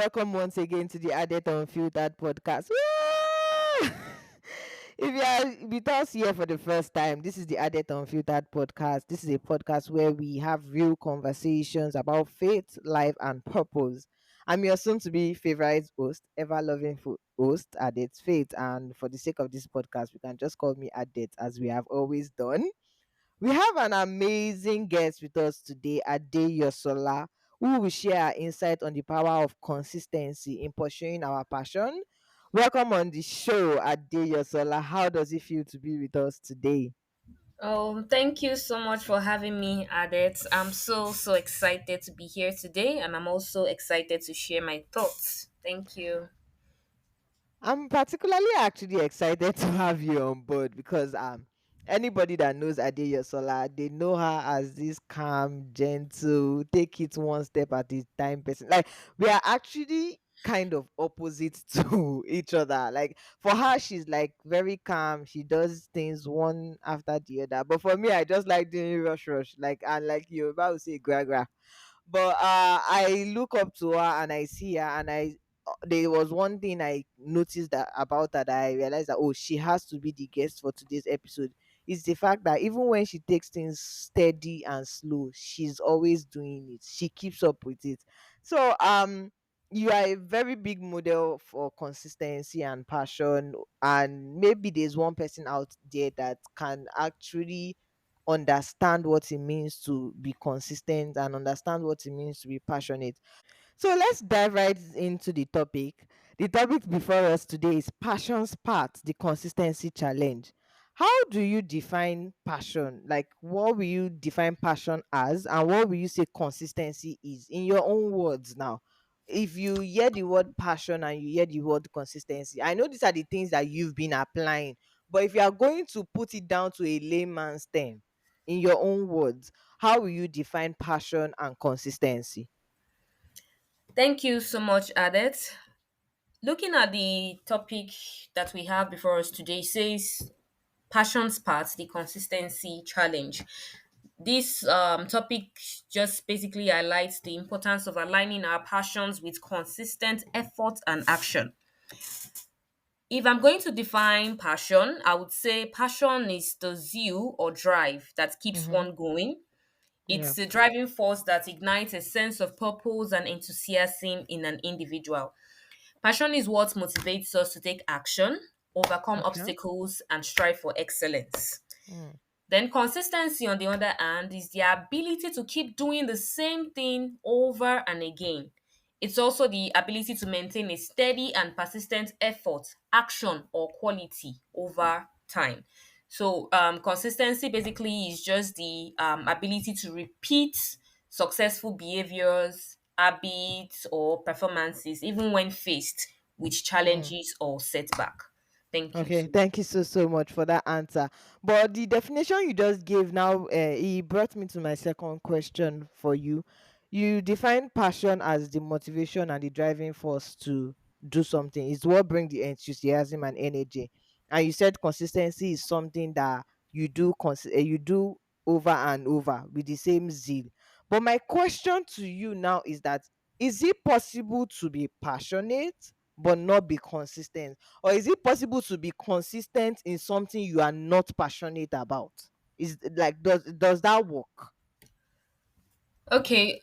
welcome once again to the Adet and Unfiltered podcast. Woo! If you are with us here for the first time, this is the Adet and Unfiltered podcast. This is a podcast where we have real conversations about faith, life, and purpose. I'm your soon to be favorite host, ever loving host, Adet Faith. And for the sake of this podcast, we can just call me Adet as we have always done. We have an amazing guest with us today, Adeyosola, who will share our insight on the power of consistency in pursuing our passion. Welcome on the show, Adeyosola. How does it feel to be with us today? Thank you so much for having me, Adet. I'm so excited to be here today, and I'm also excited to share my thoughts. Thank you. I'm particularly actually excited to have you on board because anybody that knows Adeyosola, they know her as this calm, gentle, take it one step at a time person. Like we are actually kind of opposite to each other. Like for her, she's like very calm. She does things one after the other. But for me, I just like doing rush. Like and like you about to say gra. But I look up to her and I see her and I there was one thing I noticed that about her that I realized that, oh, she has to be the guest for today's episode. Is the fact that even when she takes things steady and slow, she's always doing it. She keeps up with it. So you are a very big model for consistency and passion, and maybe there's one person out there that can actually understand what it means to be consistent and understand what it means to be passionate. So let's dive right into the topic. The topic before us today is passion's part, the consistency challenge. How do you define passion? Like, what will you define passion as, and what will you say consistency is in your own words now? If you hear the word passion and you hear the word consistency, I know these are the things that you've been applying, but if you are going to put it down to a layman's term, in your own words, how will you define passion and consistency? Thank you so much, Adet. Looking at the topic that we have before us today says passions part, the consistency challenge. This topic just basically highlights the importance of aligning our passions with consistent effort and action. If I'm going to define passion, I would say passion is the zeal or drive that keeps Mm-hmm. one going. Yeah. It's the driving force that ignites a sense of purpose and enthusiasm in an individual. Passion is what motivates us to take action, overcome Okay. obstacles, and strive for excellence. Mm. Then, consistency, on the other hand, is the ability to keep doing the same thing over and again. It's also the ability to maintain a steady and persistent effort, action, or quality over time. So, consistency basically is just the ability to repeat successful behaviors, habits, or performances, even when faced with Mm. challenges or setback. Thank you Okay, so much. thank you so much for that answer. But the definition you just gave now, it brought me to my second question for you. You define passion as the motivation and the driving force to do something. It's what brings the enthusiasm and energy. And you said consistency is something that you do over and over with the same zeal. But my question to you now is that is it possible to be passionate but not be consistent? Or is it possible to be consistent in something you are not passionate about? Is like does that work? Okay,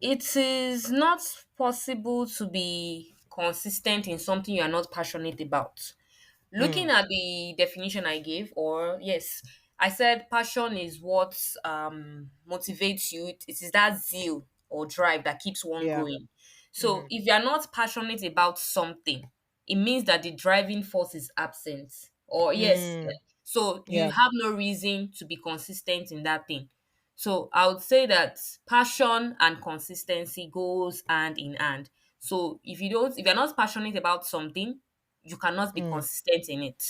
it is not possible to be consistent in something you are not passionate about. Looking Mm, at the definition I gave, or yes, I said passion is what motivates you. It is that zeal or drive that keeps one yeah. going. So Mm, if you are not passionate about something, it means that the driving force is absent. Or yes, mm, so you yeah. have no reason to be consistent in that thing. So I would say that passion and consistency goes hand in hand. So if you're not passionate about something, you cannot be Mm, consistent in it.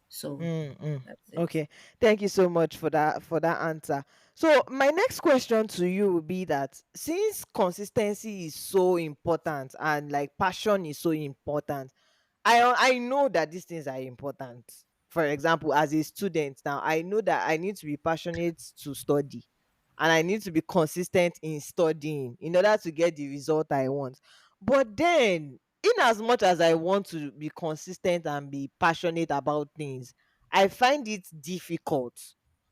So mm. that's it. Okay. Thank you so much for that answer. So my next question to you would be that since consistency is so important and like passion is so important, I know that these things are important. For example, as a student now, I know that I need to be passionate to study and I need to be consistent in studying in order to get the result I want. But then, in as much as I want to be consistent and be passionate about things, I find it difficult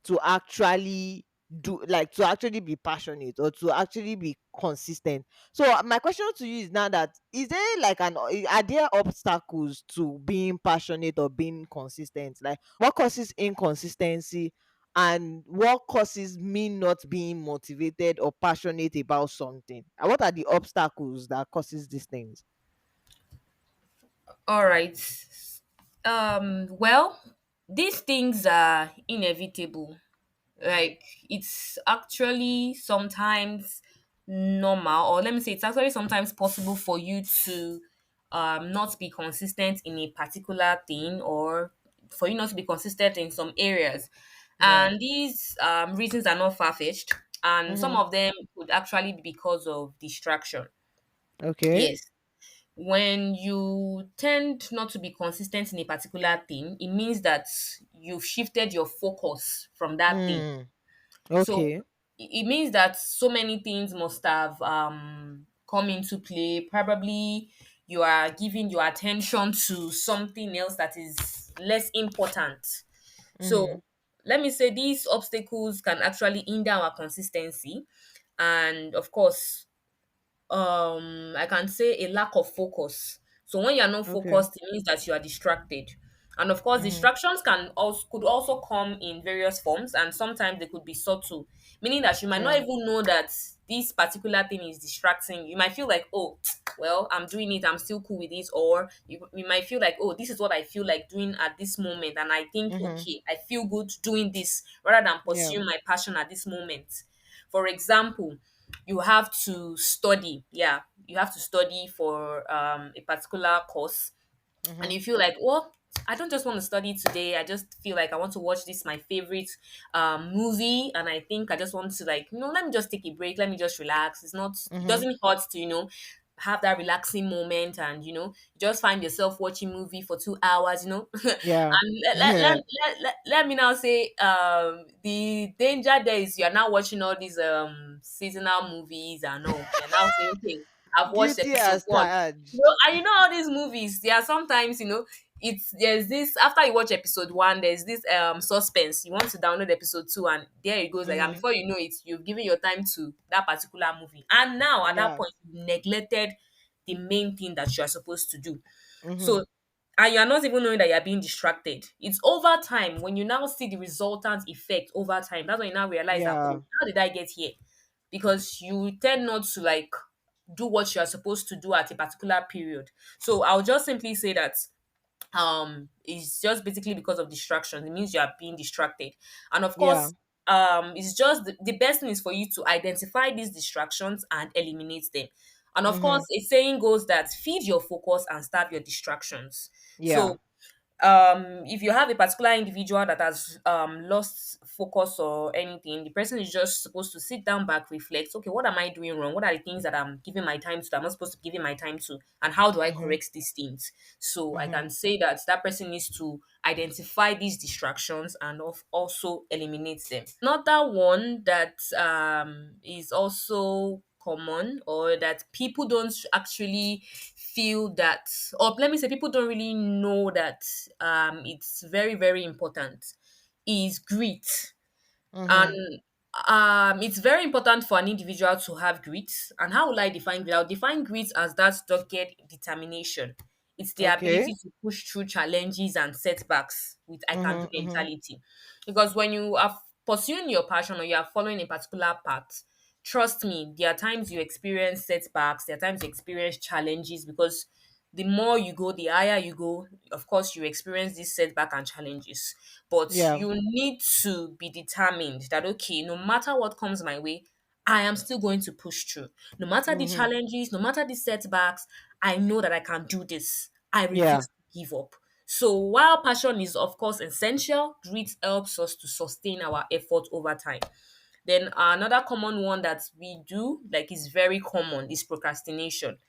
to actually to actually be passionate or to actually be consistent. So my question to you is now that, is there like are there obstacles to being passionate or being consistent? Like, what causes inconsistency, and what causes me not being motivated or passionate about something? And what are the obstacles that causes these things? All right. Well, these things are inevitable. Like, it's actually sometimes normal, or let me say it's actually sometimes possible for you to not be consistent in a particular thing, or for you not to be consistent in some areas. Yeah. And these reasons are not far-fetched, and some Mm-hmm. of them could actually be because of distraction. Okay. Yes, when you tend not to be consistent in a particular thing, it means that you've shifted your focus from that thing. Mm. So Okay. it means that so many things must have come into play. Probably you are giving your attention to something else that is less important. Mm-hmm. So let me say these obstacles can actually hinder our consistency. And of course, I can say a lack of focus. So when you're not Okay. focused, it means that you are distracted. And of course, Mm-hmm. distractions could also come in various forms, and sometimes they could be subtle, meaning that you might not Yeah. even know that this particular thing is distracting you. You might feel like, oh, well, I'm doing it, I'm still cool with this, or you might feel like, oh, this is what I feel like doing at this moment, and I think, Mm-hmm. okay, I feel good doing this rather than Yeah. pursuing my passion at this moment. For example, you have to study. Yeah, you have to study for a particular course, and Mm-hmm. you feel like, well, I don't just want to study today. I just feel like I want to watch this my favorite movie, and I think I just want to, like, let me just take a break. Let me just relax. It Mm-hmm. doesn't hurt to have that relaxing moment, and you just find yourself watching movie for 2 hours. Yeah. And let me now say, the danger there is you are now watching all these seasonal movies and all. You're now saying, okay, I've watched Guilty episode as one. charged. And all these movies, there are sometimes, there's this, after you watch episode one, there's this suspense. You want to download episode two, and there it goes. Like, and Mm-hmm. before you know it, you've given your time to that particular movie. And now at that Yeah. point, you neglected the main thing that you are supposed to do. Mm-hmm. So, and you are not even knowing that you are being distracted. It's over time, when you now see the resultant effect over time, that's when you now realize that, Yeah. oh, how did I get here? Because you tend not to, like, do what you are supposed to do at a particular period. So I'll just simply say that it's just basically because of distraction. It means you are being distracted. And of Yeah. course, it's just the best thing is for you to identify these distractions and eliminate them. And of Mm-hmm. course, a saying goes that feed your focus and starve your distractions. Yeah. So if you have a particular individual that has lost focus or anything, the person is just supposed to sit down back, reflect, okay, what am I doing wrong? What are the things that I'm giving my time to that I'm not supposed to be giving my time to, and how do I Mm-hmm. correct these things? So I Mm-hmm. can say that that person needs to identify these distractions and also eliminate them. Another one that is also common, or that people don't actually feel that, or let me say people don't really know that it's very, very important, is grit. Mm-hmm. And it's very important for an individual to have grit. And how will I define grit? I'll define grit as that dogged determination. It's the Okay. ability to push through challenges and setbacks with I can do Mm-hmm. Mm-hmm. mentality. Because when you are pursuing your passion, or you are following a particular path, trust me, there are times you experience setbacks, there are times you experience challenges, because the more you go, the higher you go. Of course, you experience this setback and challenges, but Yeah. you need to be determined that, okay, no matter what comes my way, I am still going to push through. No matter the Mm-hmm. challenges, no matter the setbacks, I know that I can do this. I Yeah. refuse to give up. So while passion is of course essential, grit helps us to sustain our effort over time. Then another common one that we do, like, is very common, is procrastination.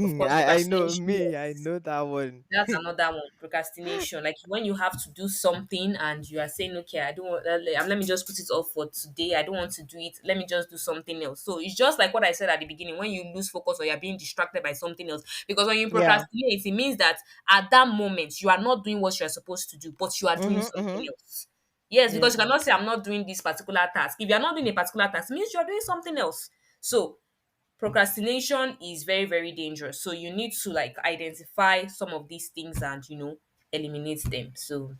Of course, I know procrastination. me. I Yes. know that one. That's another one, procrastination. Like when you have to do something and you are saying, okay, I don't want, let me just put it off for today. I don't want to do it. Let me just do something else. So it's just like what I said at the beginning, when you lose focus or you're being distracted by something else. Because when you Yeah. procrastinate, it means that at that moment, you are not doing what you're supposed to do, but you are doing Mhm. something Mhm. else. Yes, because Yes. you cannot say, I'm not doing this particular task. If you're not doing a particular task, it means you're doing something else. So procrastination is very, very dangerous. So you need to like identify some of these things and eliminate them. So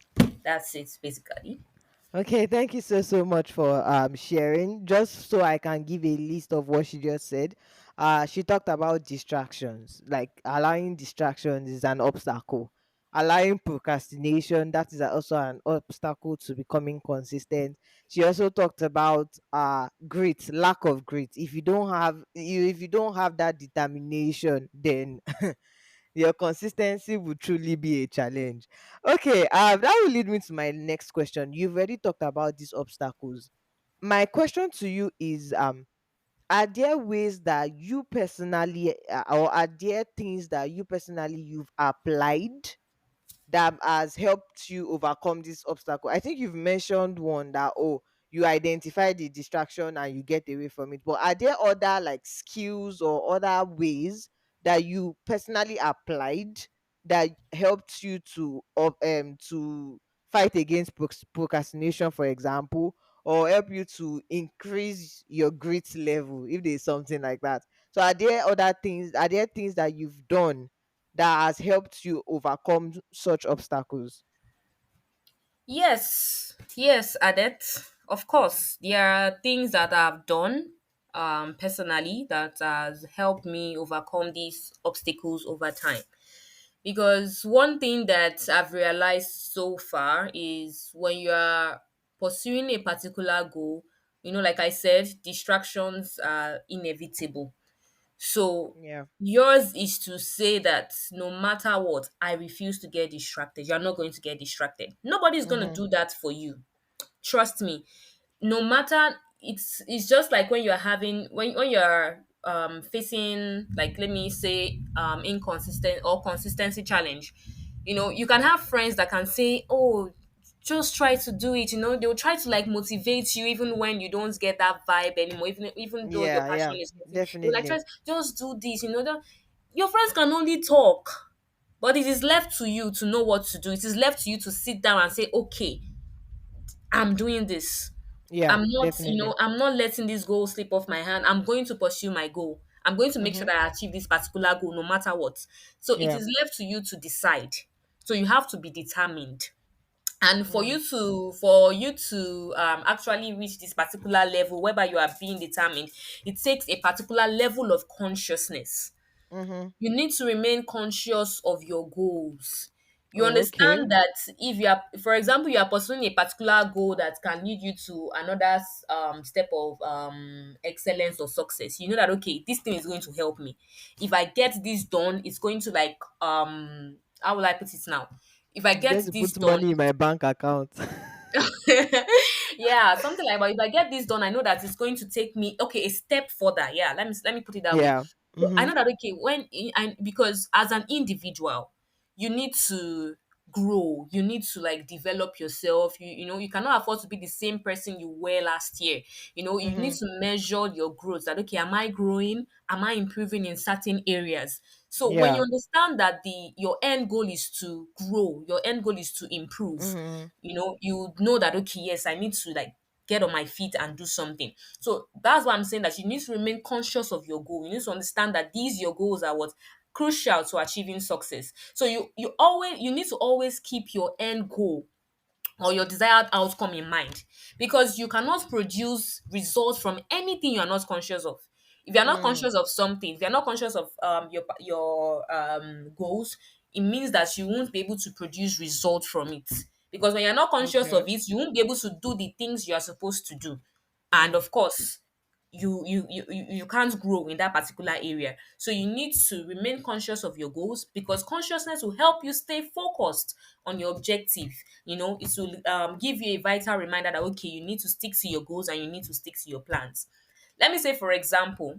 that's it basically. Okay, thank you so much for sharing. Just so I can give a list of what she just said. She talked about distractions, like allowing distractions is an obstacle. Allowing procrastination, that is also an obstacle to becoming consistent. She also talked about grit, lack of grit. If you don't have that determination, then your consistency will truly be a challenge. Okay, that will lead me to my next question. You've already talked about these obstacles. My question to you is are there ways that you personally or are there things that you personally you've applied that has helped you overcome this obstacle? I think you've mentioned one that, oh, you identify the distraction and you get away from it. But are there other like skills or other ways that you personally applied that helped you to fight against procrastination, for example, or help you to increase your grit level, if there's something like that? So are there other things? Are there things that you've done that has helped you overcome such obstacles? Yes, Adet. Of course, there are things that I've done personally that has helped me overcome these obstacles over time. Because one thing that I've realized so far is when you are pursuing a particular goal, like I said, distractions are inevitable. So Yeah. yours is to say that no matter what, I refuse to get distracted. You're not going to get distracted. Nobody's going to Mm-hmm. do that for you. Trust me. No matter, it's just like when you're having when you're facing, like, let me say, inconsistent or consistency challenge. You can have friends that can say, oh, just try to do it. They'll try to like motivate you even when you don't get that vibe anymore, even though your Yeah, passion yeah, is missing. They'll like, definitely. just do this. Your friends can only talk, but it is left to you to know what to do. It is left to you to sit down and say, okay, I'm doing this. Yeah, definitely. I'm not letting this goal slip off my hand. I'm going to pursue my goal. I'm going to make sure Mm-hmm. that I achieve this particular goal no matter what. So it Yeah. is left to you to decide. So you have to be determined. And Mm. for you to actually reach this particular level whereby you are being determined, it takes a particular level of consciousness. Mm-hmm. You need to remain conscious of your goals. You Oh, okay. understand that if you are, for example, you are pursuing a particular goal that can lead you to another step of excellence or success, you know that, okay, this thing is going to help me. If I get this done, it's going to like how will I put it now? If I It's get going to this put done, money in my bank account. yeah, something like that. If I get this done, I know that it's going to take me, okay, a step further. Yeah, let me put it that way. Yeah. So I Mm-hmm. know that, okay, because as an individual, you need to grow. You need to like develop yourself. You cannot afford to be the same person you were last year. You need Mm-hmm. to measure your growth. That, okay, am I growing? Am I improving in certain areas? So when you Yeah. understand that the your end goal is to grow, your end goal is to improve, Mm-hmm. you know that, okay, yes, I need to like get on my feet and do something. So that's why I'm saying that you need to remain conscious of your goal. You need to understand that these your goals are what crucial to achieving success. So you need to always keep your end goal or your desired outcome in mind, because you cannot produce results from anything you are not conscious of. If you're not Mm. conscious of something, if you're not conscious of your goals, it means that you won't be able to produce results from it. Because when you're not conscious Okay. of it, you won't be able to do the things you are supposed to do. And Mm. of course, you can't grow in that particular area. So you need to remain conscious of your goals, because consciousness will help you stay focused on your objective. It will give you a vital reminder that, okay, you need to stick to your goals and you need to stick to your plans. Let me say, for example,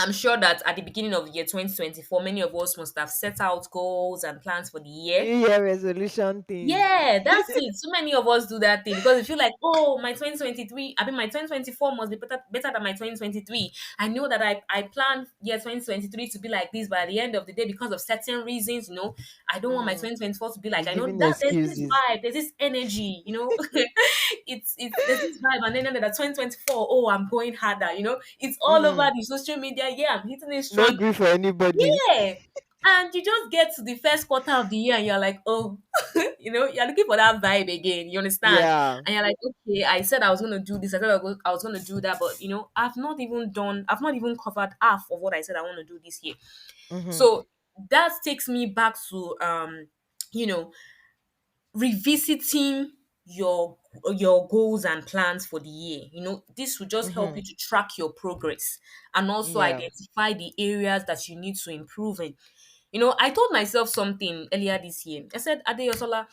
I'm sure that at the beginning of the year 2024, many of us must have set out goals and plans for the year. New Year resolution things. Yeah, that's it. So many of us do that thing because we feel like, oh, my 2023, I mean, my 2024 must be better than my 2023. I know that I planned year 2023 to be like this, but at the end of the day, because of certain reasons, I don't want my Mm, 2024 to be you're like, I know giving that there's this excuses. vibe, there's this energy, there's this vibe, and then that 2024, oh, I'm going harder, it's all over Mm, the social media. Yeah, I'm hitting it no strong. grief for anybody. Yeah. And you just get to the first quarter of the year and you're like, oh, you're looking for that vibe again. You understand? Yeah. And you're like, okay, I said I was going to do this. I said I was going to do that. But, I've not even covered half of what I said I want to do this year. Mm-hmm. So that takes me back to, you know, revisiting your goals and plans for the year. This will just help Mm-hmm. you to track your progress and also Yeah. identify the areas that you need to improve in. I told myself something earlier this year. I said, Adeyosola,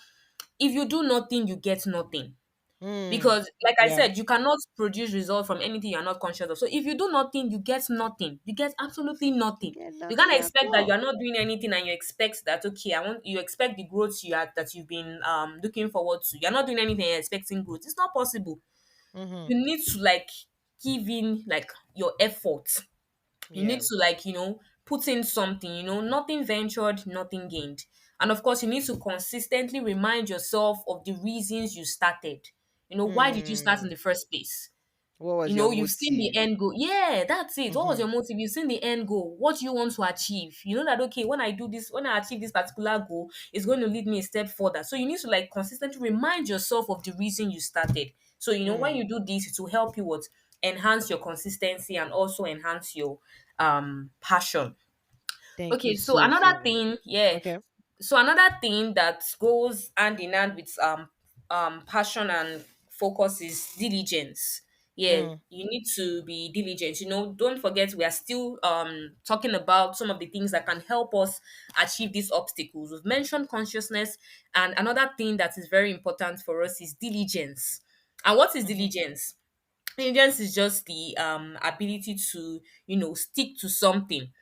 if you do nothing, you get nothing. Mm. Because, like I Yeah. said, you cannot produce results from anything you're not conscious of. So if you do nothing, you get nothing. You get absolutely You nothing. get You can't nothing at expect that all. you're not doing anything and you expect that, okay, you expect the growth that you've been looking forward to. You're not doing anything and you're expecting growth. It's not possible. Mm-hmm. You need to like give in like your effort. You need Yeah. to like put in something. Nothing ventured, nothing gained. And of course, you need to consistently remind yourself of the reasons you started. Why did you start in Mm. the first place? What was your You've seen the motive? end goal. Yeah, that's it. What was Mm-hmm. your motive? You've seen the end goal. What do you want to achieve? You know that, okay, when I do this, when I achieve this particular goal, it's going to lead me a step further. So you need to like consistently remind yourself of the reason you started. So when Mm. you do this, it will help you what enhance your consistency and also enhance your passion. Thank you Okay, so so so another much. thing, yeah. Okay. So another thing that goes hand in hand with passion and focus is diligence. Yeah, Mm. you need to be diligent. Don't forget we are still talking about some of the things that can help us achieve these obstacles. We've mentioned consciousness, and another thing that is very important for us is diligence. And what is Mm-hmm. diligence? Diligence is just the ability to stick to something.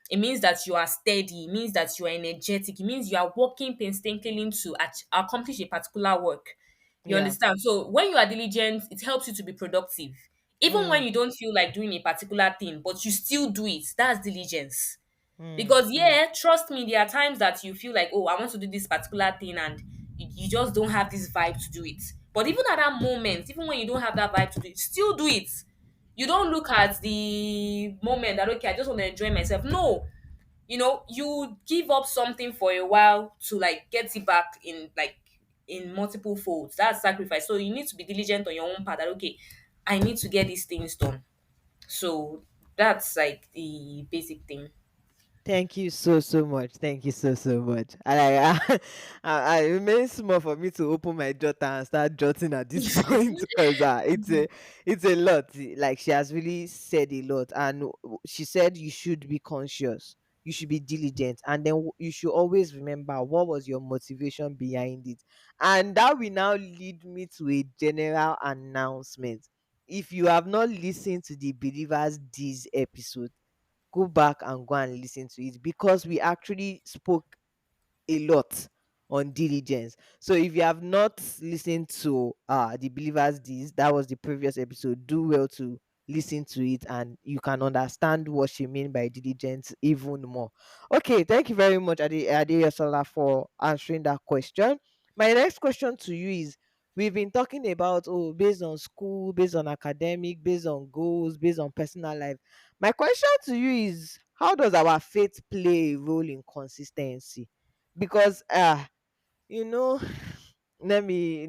It means that you are steady. It means that you are energetic. It means you are working painstakingly to accomplish a particular work. You Yeah. understand? So when you are diligent, it helps you to be productive. Even when Mm. you don't feel like doing a particular thing, but you still do it. That's diligence. Mm. Because Mm. yeah, trust me, there are times that you feel like, oh, I want to do this particular thing, and you just don't have this vibe to do it. But even at that moment, even when you don't have that vibe to do it, still do it. You don't look at the moment that, okay, I just want to enjoy myself. No, you give up something for a while to like get it back in multiple folds. That's sacrifice. So you need to be diligent on your own part that, okay, I need to get these things done. So that's like the basic thing. Thank you so so much. Thank you so so much. I remain small for me to open my jotter and start jotting at this point because it's a lot. Like she has really said a lot, and she said you should be conscious, you should be diligent, and then you should always remember what was your motivation behind it, and that will now lead me to a general announcement. If you have not listened to the Believers this episode, go back and go and listen to it because we actually spoke a lot on diligence. So if you have not listened to the believers this, that was the previous episode, do well to listen to it and you can understand what she mean by diligence even more. Okay, thank you very much Adeyosola for answering that question. My next question to you is, we've been talking about, oh, based on school, based on academic, based on goals, based on personal life. My question to you is, how does our faith play a role in consistency? Because you know let me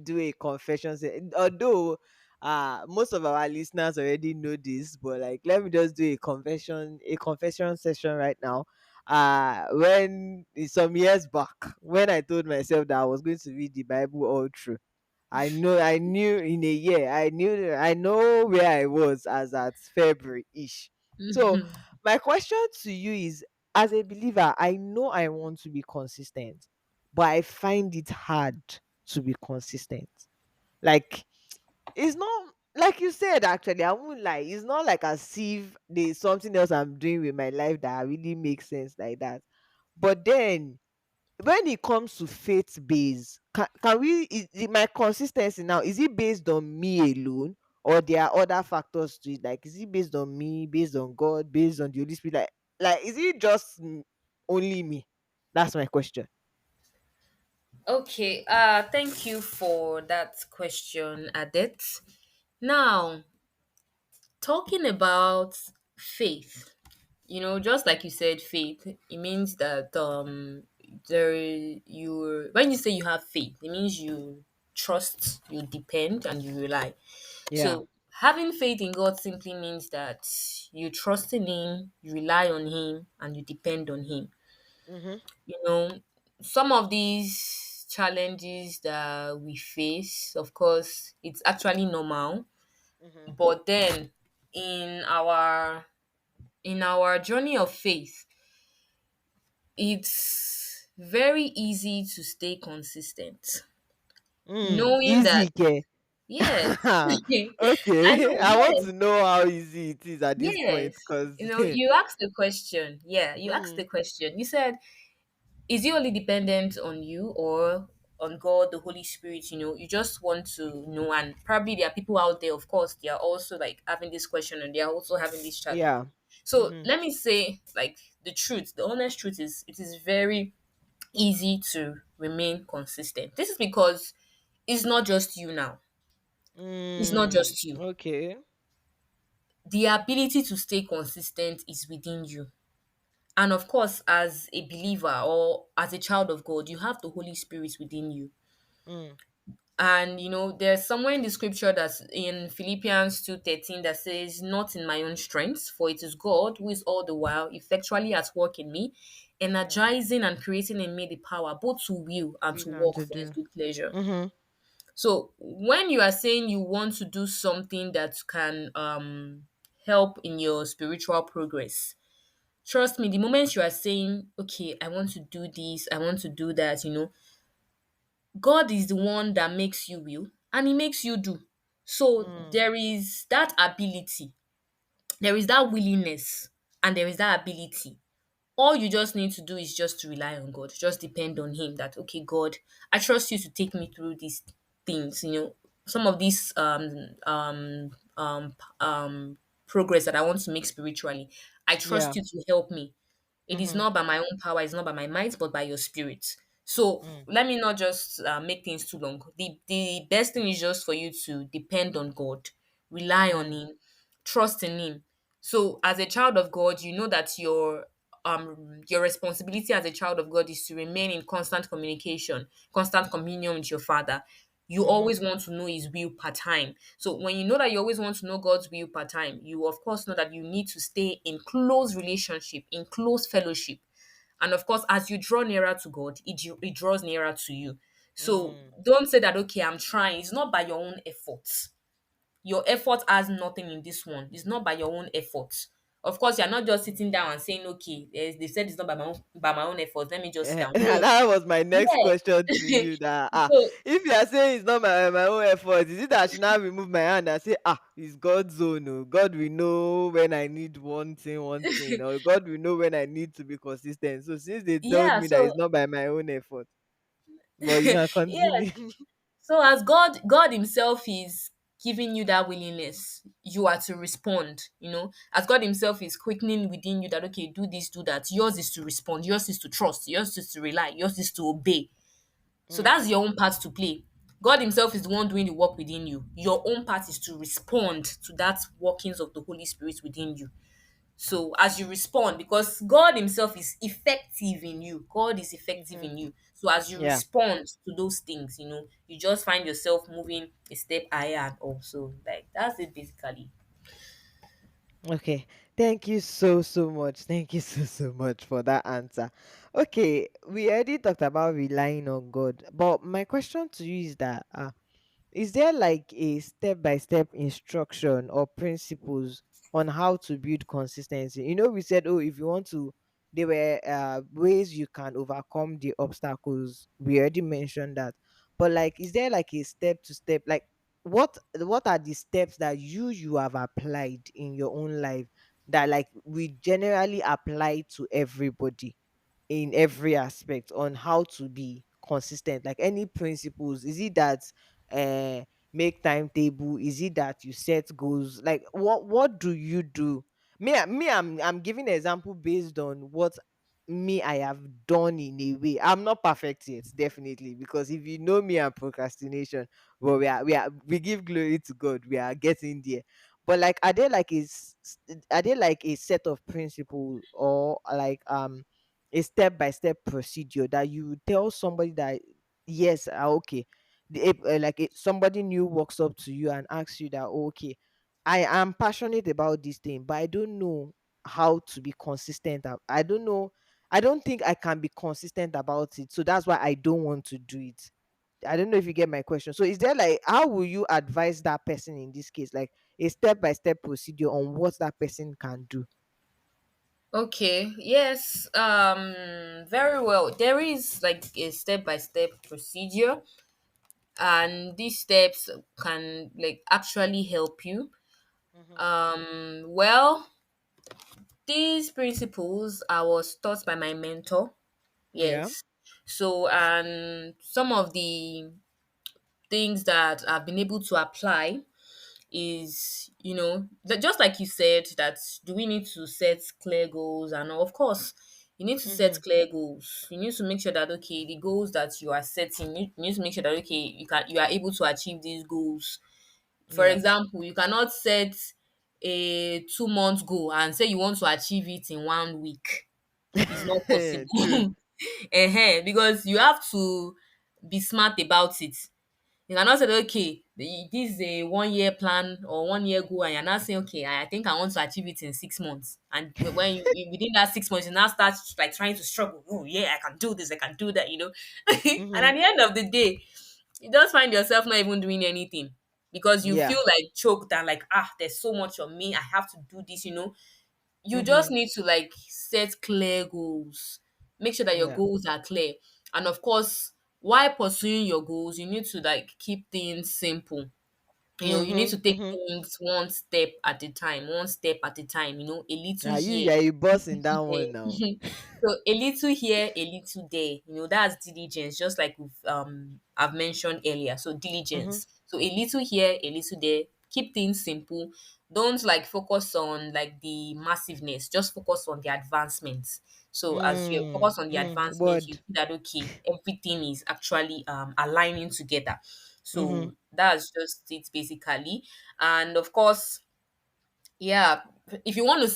do a confession. Although most of our listeners already know this, but like, let me just do a confession session right now. When some years back, when I told myself that I was going to read the Bible all through, I knew in a year, I know where I was as at February ish. So Mhm. my question to you is, as a believer, I know I want to be consistent, but I find it hard to be consistent. Like, it's not. like you said, actually, I won't lie. It's not like as if there's something else I'm doing with my life that really makes sense like that. But then when it comes to faith based, can we my consistency now, is it based on me alone, or there are other factors to it? Like, is it based on me, based on God, based on the Holy Spirit? Like is it just only me? That's my question. Okay, thank you for that question, Adet. Now, talking about faith, just like you said, faith, it means that there you when you say you have faith, it means you trust, you depend, and you rely. Yeah. So having faith in God simply means that you trust in him, you rely on him, and you depend on him. Mm-hmm. you know some of these challenges that we face, of course, it's actually normal, Mm-hmm. but then in our journey of faith, it's very easy to stay consistent, knowing that, Easy, ke? yes. I Okay, know, I want yes. to know how easy it is at this point, Yes. because You asked the question. Yeah, you asked the mm, question. You said, is it only dependent on you or on God, the Holy Spirit? You just want to know. And probably there are people out there, of course, they are also like having this question and they are also having this challenge. yeah. So Mm-hmm. let me say, like, the truth, the honest truth is, it is very easy to remain consistent. This is because it's not just you now. It's not just you. Okay. The ability to stay consistent is within you. And of course, as a believer or as a child of God, you have the Holy Spirit within you. Mm, And there's somewhere in the scripture that's in Philippians 2:13 that says, "Not in my own strength, for it is God who is all the while effectually at work in me, mm. energizing and creating in me the power both to will and to Will and work to for his do. good pleasure." Mm-hmm. So when you are saying you want to do something that can help in your spiritual progress, trust me, the moment you are saying, okay, I want to do this, I want to do that, God is the one that makes you will and he makes you do. So Mm, there is that ability, there is that willingness, and there is that ability. All you just need to do is just to rely on God. Just depend on him that, okay, God, I trust you to take me through these things, some of these progress that I want to make spiritually. I yeah. trust you to help me. It is Mm-hmm. not by my own power, it's not by my might, but by your spirit. So Mm, let me not just make things too long. The best thing is just for you to depend on God, rely on mm, him, trust in him. So as a child of God, you know that your responsibility as a child of God is to remain in constant communication, constant communion with your father. You mm-hmm. always want to know his will per time. So when you know that you always want to know God's will per time, you of course know that you need to stay in close relationship, in close fellowship. And of course, as you draw nearer to God, it draws nearer to you. So Mm, don't say that, okay, I'm trying. It's not by your own efforts. Your effort has nothing in this one. It's not by your own effort. Of course, you're not just sitting down and saying, okay, they said it's not by my own effort. Let me just sit down. No. that was my next question to Yeah. you. That So if you are saying it's not my own effort, is it that I should now remove my hand and say, it's God's own? Oh. God will know when I need one thing, or God will know when I need to be consistent. So since they told yeah, me that so it's not by my own effort, but you can yes. continue. So as God Himself is giving you that willingness, you are to respond. As God Himself is quickening within you that, okay, do this, do that. Yours is to respond. Yours is to trust. Yours is to rely. Yours is to obey. So Mm, that's your own part to play. God Himself is the one doing the work within you. Your own part is to respond to that workings of the Holy Spirit within you. So as you respond, because God Himself is effective in you, God is effective mm-hmm. in you. So as you Yeah. respond to those things, you just find yourself moving a step higher and also, like, that's it basically. Okay. Thank you so much. Thank you so much for that answer. Okay, we already talked about relying on God, but my question to you is that is there like a step by step instruction or principles on how to build consistency? We said, oh, if you want to, there were ways you can overcome the obstacles. We already mentioned that. But like, is there like a step to step? Like, what are the steps that you have applied in your own life that like we generally apply to everybody in every aspect on how to be consistent, like any principles? Is it that uh make timetable? Is it that you set goals? Like what do you do? I'm giving an example based on what me I have done in a way. I'm not perfect yet, definitely, because if you know me and procrastination, well, we give glory to God. We are getting there. But like, are there like a set of principle, or like a step by step procedure that you tell somebody that yes, okay, somebody new walks up to you and asks you that, "Oh, okay, I am passionate about this thing, but I don't know how to be consistent. I don't know. I don't think I can be consistent about it. So that's why I don't want to do it." I don't know if you get my question. So is there like, how will you advise that person in this case? Like a step by step procedure on what that person can do? Okay, yes, very well. There is like a step by step procedure, and these steps can like actually help you. Mm-hmm. Well, these principles I was taught by my mentor. Yeah. Yes. So, and some of the things that I've been able to apply is, just like you said, that do we need to set clear goals? And of course, you need to set Mm-hmm. clear goals. You need to make sure that okay, the goals that you are setting, you need to make sure that okay, you are able to achieve these goals. For Yeah. example, you cannot set a 2 month goal and say you want to achieve it in 1 week. It's not True. possible. Because you have to be smart about it. You cannot say okay, this is a 1 year plan or 1 year goal, and you're not saying okay, I think I want to achieve it in 6 months. And when within that 6 months, you now start like trying to struggle. Oh yeah, I can do this, I can do that. And Mm-hmm. at the end of the day, you just find yourself not even doing anything because you Yeah. feel like choked and like there's so much on me. I have to do this. You Mm-hmm. just need to like set clear goals. Make sure that your Yeah. goals are clear. And of course, while pursuing your goals, you need to like keep things simple. You need Mm-hmm. to take Mm-hmm. things one step at a time, one step at a time, a little Are here, you are a a boss in that little one now? there. So a little here, a little there. That's diligence, just like I've mentioned earlier. So Mm-hmm. diligence. So a little here, a little there. Keep things simple. Don't like focus on like the massiveness. Just focus on the advancements. So as you focus on the advancements, you Word. see that okay, everything is actually aligning together. Mm-hmm. So that's just it basically. And of course, yeah, you can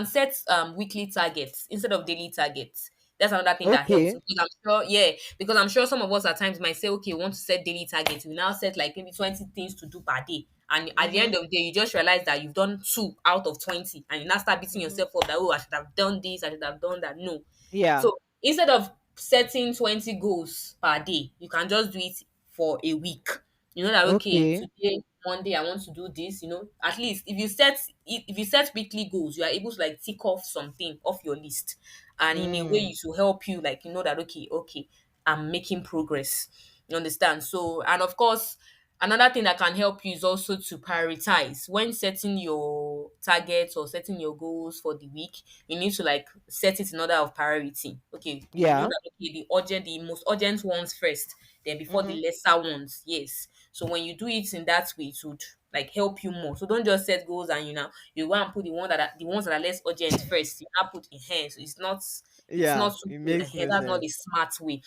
set weekly targets instead of daily targets. That's another thing that helps Okay. because I'm sure, yeah, because I'm sure some of us at times might say, okay, we want to set daily targets. We now set like maybe 20 things to do per day. And at the Mm-hmm. end of the day, you just realize that you've done two out of 20, and you now start beating Mm-hmm. yourself up that, oh, I should have done this, I should have done that. No. Yeah. So instead of setting 20 goals per day, you can just do it for a week. You know that okay, Okay. today, Monday, I want to do this. At least if you set weekly goals, you are able to like tick off something off your list, and in a way, Mm. it will help you like that okay, I'm making progress. You understand? So, and of course, another thing that can help you is also to prioritize when setting your targets or setting your goals for the week. You need to like set it in order of priority. Okay, you know Yeah. that okay, the most urgent ones first, then before Mm-hmm. the lesser ones. Yes. So when you do it in that way, it would like help you more. So don't just set goals and you go and put the ones that are less urgent first. You now put in here. So it's not Yeah. so It good. makes no That's not the sense. smart way.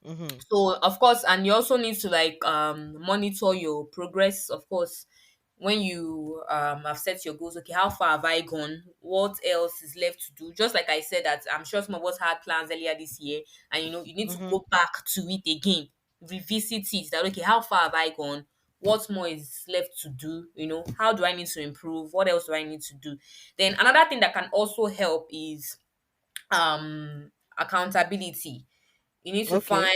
Mm-hmm. So of course, and you also need to like monitor your progress. Of course, when you have set your goals, okay, how far have I gone? What else is left to do? Just like I said, that I'm sure some of us had plans earlier this year, and you need to Mm-hmm. go back to it again, revisit it. That okay, how far have I gone? What more is left to do? How do I need to improve? What else do I need to do? Then another thing that can also help is accountability. You need to Okay. find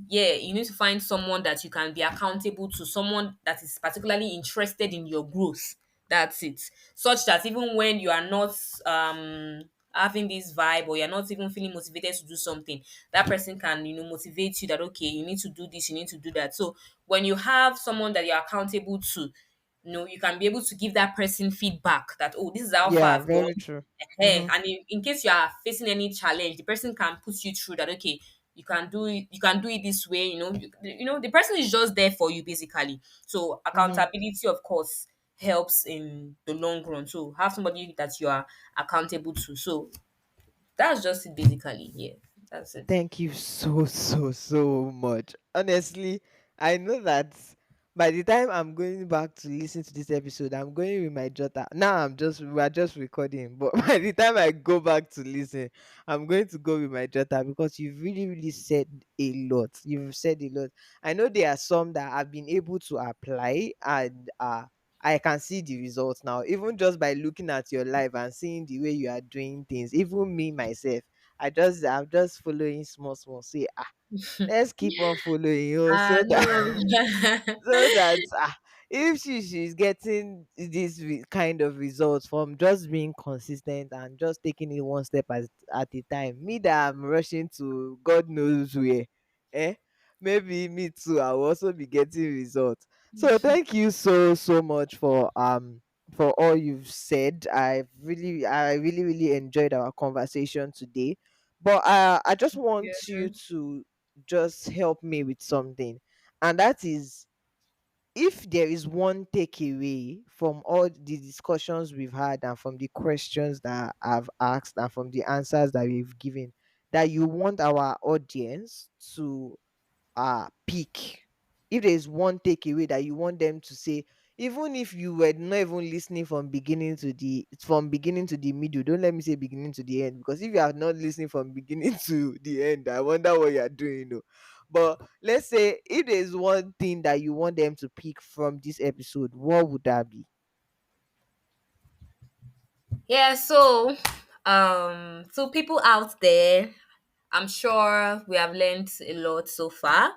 Yeah, you need to find someone that you can be accountable to, someone that is particularly interested in your growth. That's it. Such that even when you are not having this vibe, or you're not even feeling motivated to do something, that person can, motivate you that, okay, you need to do this, you need to do that. So when you have someone that you're accountable to, you can be able to give that person feedback that, oh, this is how far Yeah, I've gone. very true. Ehen. Mm-hmm. And in case you are facing any challenge, the person can put you through that, okay, you can do it this way, the person is just there for you basically. So Mm-hmm. accountability, of course, helps in the long run. So have somebody that you are accountable to. So that's just it basically. Yeah, that's it. Thank you so, so, so much. Honestly, I know that by the time I'm going back to listen to this episode, I'm going with my jotter. Now we're just recording, but by the time I go back to listen, I'm going to go with my jotter because you've really, really said a lot. You've said a lot. I know there are some that I've been able to apply, and I can see the results now, even just by looking at your life and seeing the way you are doing things. Even me myself, I'm just following small small. Say let's keep on following you so No. that so that if she's getting this kind of results from just being consistent and just taking it one step at a time, me that I'm rushing to God knows where, eh? Maybe me too. I will also be getting results. So thank you so so much for all you've said. I really really enjoyed our conversation today. But I just want you to just help me with something, and that is, if there is one takeaway from all the discussions we've had and from the questions that I've asked and from the answers that we've given, that you want our audience to pick, if there's one takeaway that you want them to say, even if you were not even listening from beginning to the middle, don't let me say beginning to the end, because if you are not listening from beginning to the end, I wonder what you're doing, but let's say if there's one thing that you want them to pick from this episode, what would that be? Yeah, so people out there, I'm sure we have learned a lot so far.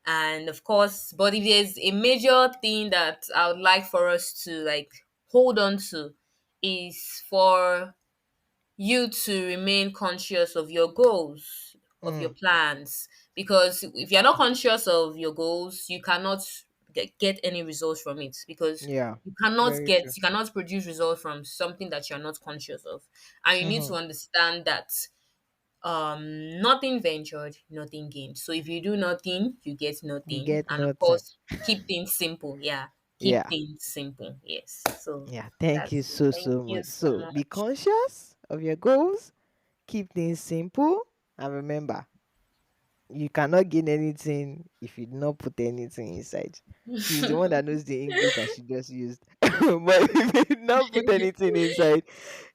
And of course, but if there's a major thing that I would like for us to like hold on to, is for you to remain conscious of your goals, of your Mm, plans. Because if you're not conscious of your goals, you cannot get any results from it. Because yeah, you cannot very get, true. you cannot produce results from something that you're not conscious of. And you need Mm-hmm. to understand that nothing ventured, nothing gained. So if you do nothing, you get You nothing. get And of nothing. course, keep things simple. Yeah, keep Yeah. things simple. Yes. So Yeah, thank you that's it. so Thank so you much. so So be much. conscious of your goals, keep things simple, and remember, you cannot gain anything if you do not put anything inside. She's the one that knows the English that she just used. But if you did not put anything inside,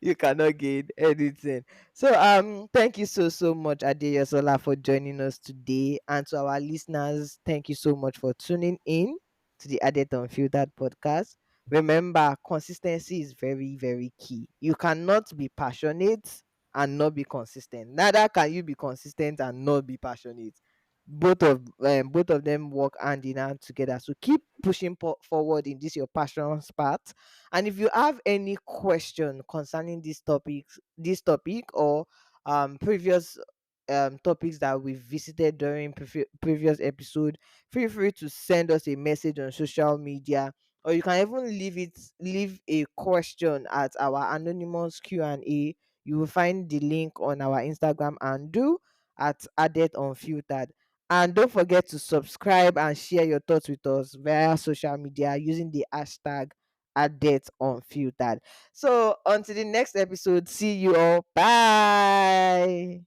you cannot gain anything. So thank you so so much, Adeyosola, for joining us today. And to our listeners, thank you so much for tuning in to the Adet Unfiltered podcast. Remember, consistency is very, very key. You cannot be passionate and not be consistent. Neither can you be consistent and not be passionate. Both of them work hand in hand together. So keep pushing forward in this your passion part. And if you have any question concerning this topic or previous topics that we've visited during previous episode, feel free to send us a message on social media, or you can even leave a question at our anonymous Q&A. You will find the link on our Instagram and do at Added Unfiltered. And don't forget to subscribe and share your thoughts with us via social media using the hashtag Added Unfiltered. So until the next episode, see you all. Bye.